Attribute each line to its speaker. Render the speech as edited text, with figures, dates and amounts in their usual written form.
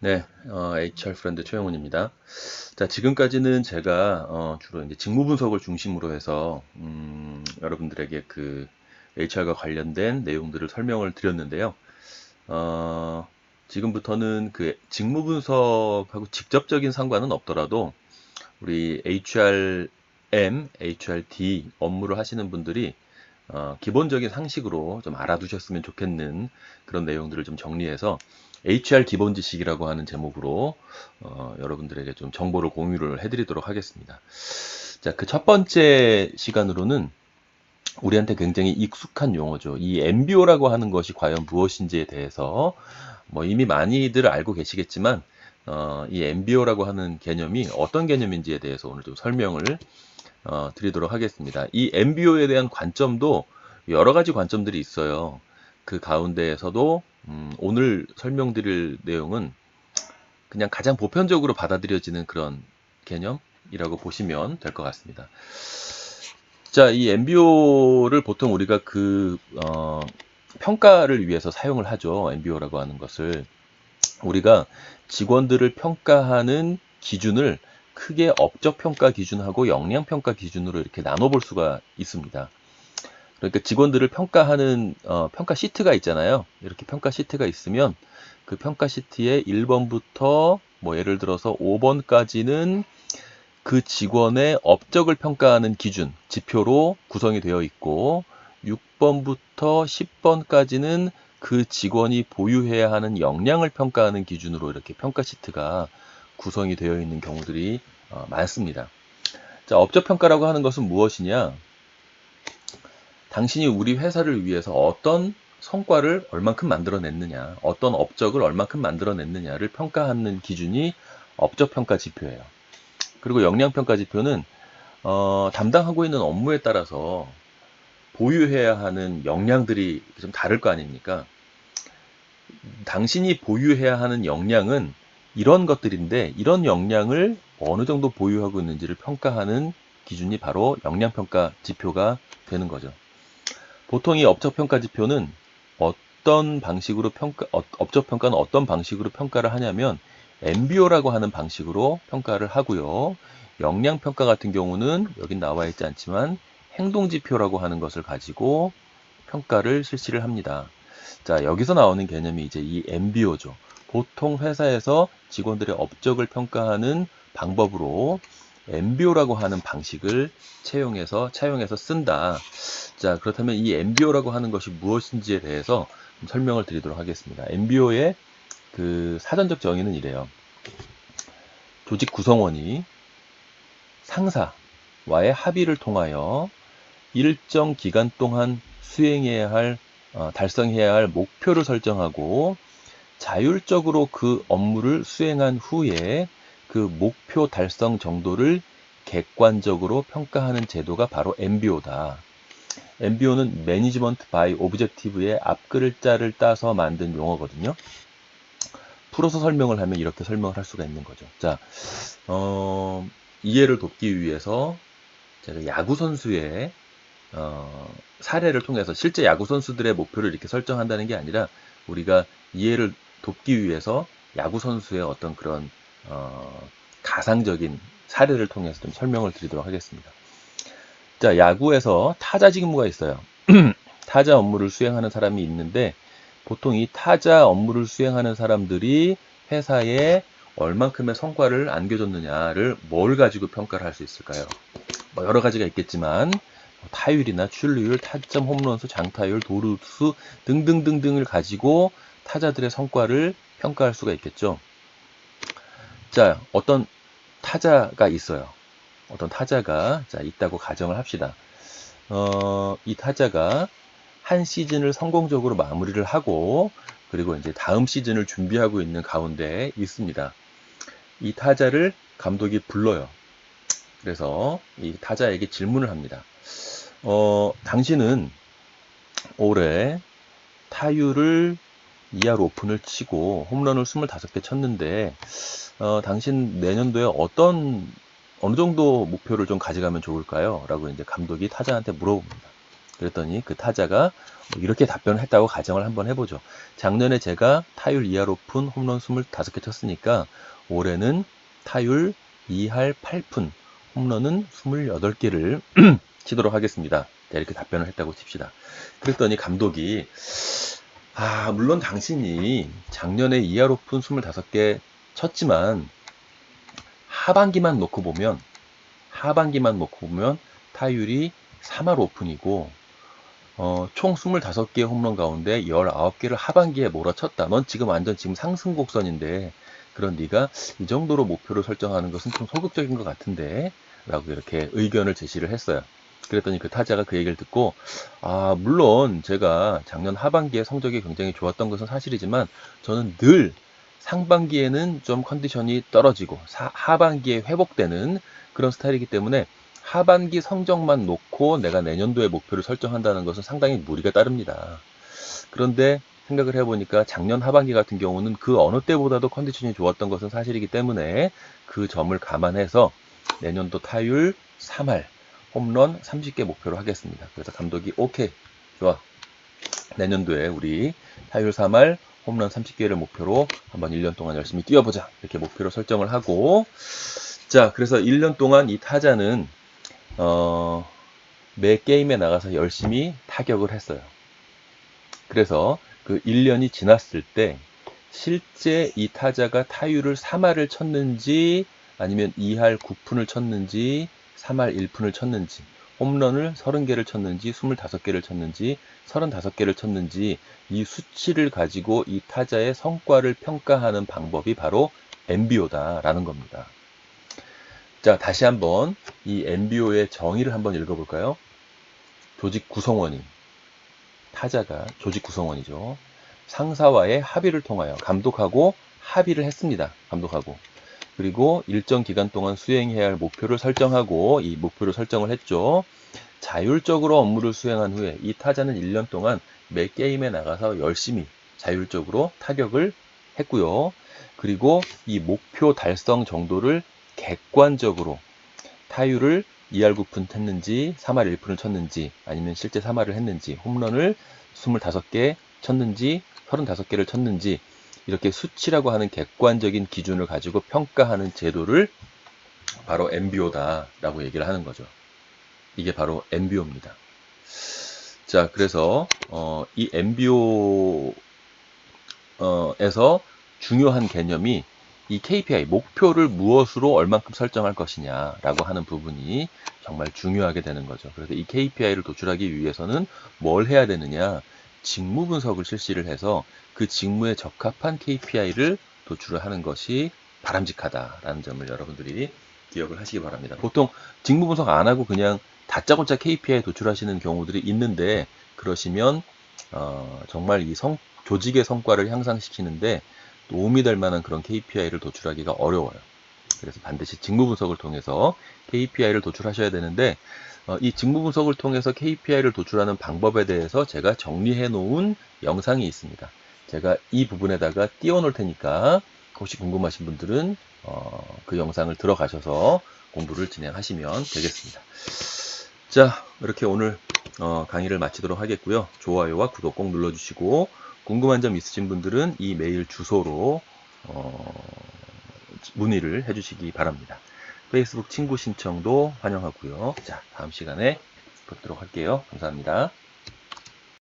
Speaker 1: 네, HR 프렌드 최영훈입니다. 자, 지금까지는 제가 주로 이제 직무 분석을 중심으로 해서 여러분들에게 그 HR과 관련된 내용들을 설명을 드렸는데요. 어, 지금부터는 그 직무 분석하고 직접적인 상관은 없더라도 우리 HRM, HRD 업무를 하시는 분들이 기본적인 상식으로 좀 알아두셨으면 좋겠는 그런 내용들을 좀 정리해서 HR 기본 지식이라고 하는 제목으로 여러분들에게 좀 정보를 공유를 해드리도록 하겠습니다. 자, 그 첫 번째 시간으로는 우리한테 굉장히 익숙한 용어죠. 이 MBO라고 하는 것이 과연 무엇인지에 대해서 뭐 이미 많이들 알고 계시겠지만 이 MBO라고 하는 개념이 어떤 개념인지에 대해서 오늘 좀 설명을 드리도록 하겠습니다. 이 MBO에 대한 관점도 여러 가지 관점들이 있어요. 그 가운데에서도 오늘 설명드릴 내용은 그냥 가장 보편적으로 받아들여지는 그런 개념이라고 보시면 될 것 같습니다. 자, 이 MBO를 보통 우리가 평가를 위해서 사용을 하죠. MBO라고 하는 것을. 우리가 직원들을 평가하는 기준을 크게 업적 평가 기준하고 역량 평가 기준으로 이렇게 나눠볼 수가 있습니다. 그러니까 직원들을 평가하는 평가 시트가 있잖아요. 이렇게 평가 시트가 있으면 그 평가 시트에 1번부터 뭐 예를 들어서 5번까지는 그 직원의 업적을 평가하는 기준, 지표로 구성이 되어 있고 6번부터 10번까지는 그 직원이 보유해야 하는 역량을 평가하는 기준으로 이렇게 평가 시트가 구성이 되어 있는 경우들이 많습니다. 자, 업적 평가라고 하는 것은 무엇이냐? 당신이 우리 회사를 위해서 어떤 성과를 얼만큼 만들어냈느냐, 어떤 업적을 얼만큼 만들어냈느냐를 평가하는 기준이 업적 평가 지표예요. 그리고 역량 평가 지표는 담당하고 있는 업무에 따라서 보유해야 하는 역량들이 좀 다를 거 아닙니까? 당신이 보유해야 하는 역량은 이런 것들인데 이런 역량을 어느 정도 보유하고 있는지를 평가하는 기준이 바로 역량평가 지표가 되는 거죠. 보통 이 업적평가 지표는 어떤 방식으로 업적평가는 어떤 방식으로 평가를 하냐면 MBO라고 하는 방식으로 평가를 하고요. 역량평가 같은 경우는 여긴 나와 있지 않지만 행동지표라고 하는 것을 가지고 평가를 실시를 합니다. 자, 여기서 나오는 개념이 이제 이 MBO죠. 보통 회사에서 직원들의 업적을 평가하는 방법으로 MBO라고 하는 방식을 차용해서 쓴다. 자, 그렇다면 이 MBO라고 하는 것이 무엇인지에 대해서 설명을 드리도록 하겠습니다. MBO의 그 사전적 정의는 이래요. 조직 구성원이 상사와의 합의를 통하여 일정 기간 동안 달성해야 할 목표를 설정하고 자율적으로 그 업무를 수행한 후에 그 목표 달성 정도를 객관적으로 평가하는 제도가 바로 MBO다. MBO는 매니지먼트 바이 오브젝티브의 앞글자를 따서 만든 용어거든요. 풀어서 설명을 하면 이렇게 설명을 할 수가 있는 거죠. 자, 이해를 돕기 위해서 제가 야구 선수의 사례를 통해서 실제 야구 선수들의 목표를 이렇게 설정한다는 게 아니라 우리가 이해를 돕기 위해서 야구 선수의 어떤 그런 가상적인 사례를 통해서 좀 설명을 드리도록 하겠습니다. 자, 야구에서 타자 직무가 있어요. 타자 업무를 수행하는 사람이 있는데 보통 이 타자 업무를 수행하는 사람들이 회사에 얼만큼의 성과를 안겨줬느냐를 뭘 가지고 평가를 할 수 있을까요? 뭐 여러 가지가 있겠지만 타율이나 출루율, 타점, 홈런수, 장타율, 도루수 등등등등을 가지고 타자들의 성과를 평가할 수가 있겠죠. 자, 어떤 타자가 있어요. 어떤 타자가 있다고 가정을 합시다. 이 타자가 한 시즌을 성공적으로 마무리를 하고 그리고 이제 다음 시즌을 준비하고 있는 가운데 있습니다. 이 타자를 감독이 불러요. 그래서 이 타자에게 질문을 합니다. 당신은 올해 타율을 2할 오픈을 치고 홈런을 25개 쳤는데 당신 내년도에 어느 정도 목표를 좀 가져가면 좋을까요? 라고 이제 감독이 타자한테 물어봅니다. 그랬더니 그 타자가 이렇게 답변을 했다고 가정을 한번 해보죠. 작년에 제가 타율 2할 오픈 홈런 25개 쳤으니까 올해는 타율 2할 8푼 홈런은 28개를 치도록 하겠습니다. 이렇게 답변을 했다고 칩시다. 그랬더니 감독이 물론 당신이 작년에 2할 오픈 25개 쳤지만 하반기만 놓고 보면 타율이 3할 오픈이고 총 25개의 홈런 가운데 19개를 하반기에 몰아쳤다. 넌 지금 완전 지금 상승 곡선인데 그런 네가 이 정도로 목표를 설정하는 것은 좀 소극적인 것 같은데 라고 이렇게 의견을 제시를 했어요. 그랬더니 그 타자가 그 얘기를 듣고 물론 제가 작년 하반기에 성적이 굉장히 좋았던 것은 사실이지만 저는 늘 상반기에는 좀 컨디션이 떨어지고 하반기에 회복되는 그런 스타일이기 때문에 하반기 성적만 놓고 내가 내년도의 목표를 설정한다는 것은 상당히 무리가 따릅니다. 그런데 생각을 해보니까 작년 하반기 같은 경우는 그 어느 때보다도 컨디션이 좋았던 것은 사실이기 때문에 그 점을 감안해서 내년도 타율 3할, 홈런 30개 목표로 하겠습니다. 그래서 감독이 오케이, 좋아. 내년도에 우리 타율 3할, 홈런 30개를 목표로 한번 1년 동안 열심히 뛰어보자. 이렇게 목표로 설정을 하고 자, 그래서 1년 동안 이 타자는 매 게임에 나가서 열심히 타격을 했어요. 그래서 그 1년이 지났을 때 실제 이 타자가 타율을 3할을 쳤는지 아니면 2할 9푼을 쳤는지 3할 1푼을 쳤는지 홈런을 30개를 쳤는지 25개를 쳤는지 35개를 쳤는지 이 수치를 가지고 이 타자의 성과를 평가하는 방법이 바로 MBO다라는 겁니다. 자, 다시 한번 이 MBO의 정의를 한번 읽어볼까요? 조직 구성원이 타자가 조직 구성원이죠. 상사와의 합의를 통하여 감독하고 합의를 했습니다. 감독하고. 그리고 일정 기간 동안 수행해야 할 목표를 설정하고 이 목표를 설정을 했죠. 자율적으로 업무를 수행한 후에 이 타자는 1년 동안 매 게임에 나가서 열심히 자율적으로 타격을 했고요. 그리고 이 목표 달성 정도를 객관적으로 타율을 2할 9푼 쳤는지 3할 1푼을 쳤는지 아니면 실제 3할을 했는지 홈런을 25개 쳤는지 35개를 쳤는지 이렇게 수치라고 하는 객관적인 기준을 가지고 평가하는 제도를 바로 MBO다 라고 얘기를 하는 거죠. 이게 바로 MBO입니다. 자, 그래서 이 MBO에서 중요한 개념이 이 KPI, 목표를 무엇으로 얼만큼 설정할 것이냐라고 하는 부분이 정말 중요하게 되는 거죠. 그래서 이 KPI를 도출하기 위해서는 뭘 해야 되느냐? 직무 분석을 실시를 해서 그 직무에 적합한 KPI를 도출을 하는 것이 바람직하다라는 점을 여러분들이 기억을 하시기 바랍니다. 보통 직무 분석 안 하고 그냥 다짜고짜 KPI 도출하시는 경우들이 있는데 그러시면 정말 이 조직의 성과를 향상시키는데 도움이 될 만한 그런 KPI를 도출하기가 어려워요. 그래서 반드시 직무 분석을 통해서 KPI를 도출하셔야 되는데 이 직무 분석을 통해서 KPI를 도출하는 방법에 대해서 제가 정리해 놓은 영상이 있습니다. 제가 이 부분에다가 띄워 놓을 테니까 혹시 궁금하신 분들은 그 영상을 들어가셔서 공부를 진행하시면 되겠습니다. 자, 이렇게 오늘 강의를 마치도록 하겠고요. 좋아요와 구독 꼭 눌러주시고 궁금한 점 있으신 분들은 이 메일 주소로 문의를 해주시기 바랍니다. 페이스북 친구 신청도 환영하고요. 자, 다음 시간에 뵙도록 할게요. 감사합니다.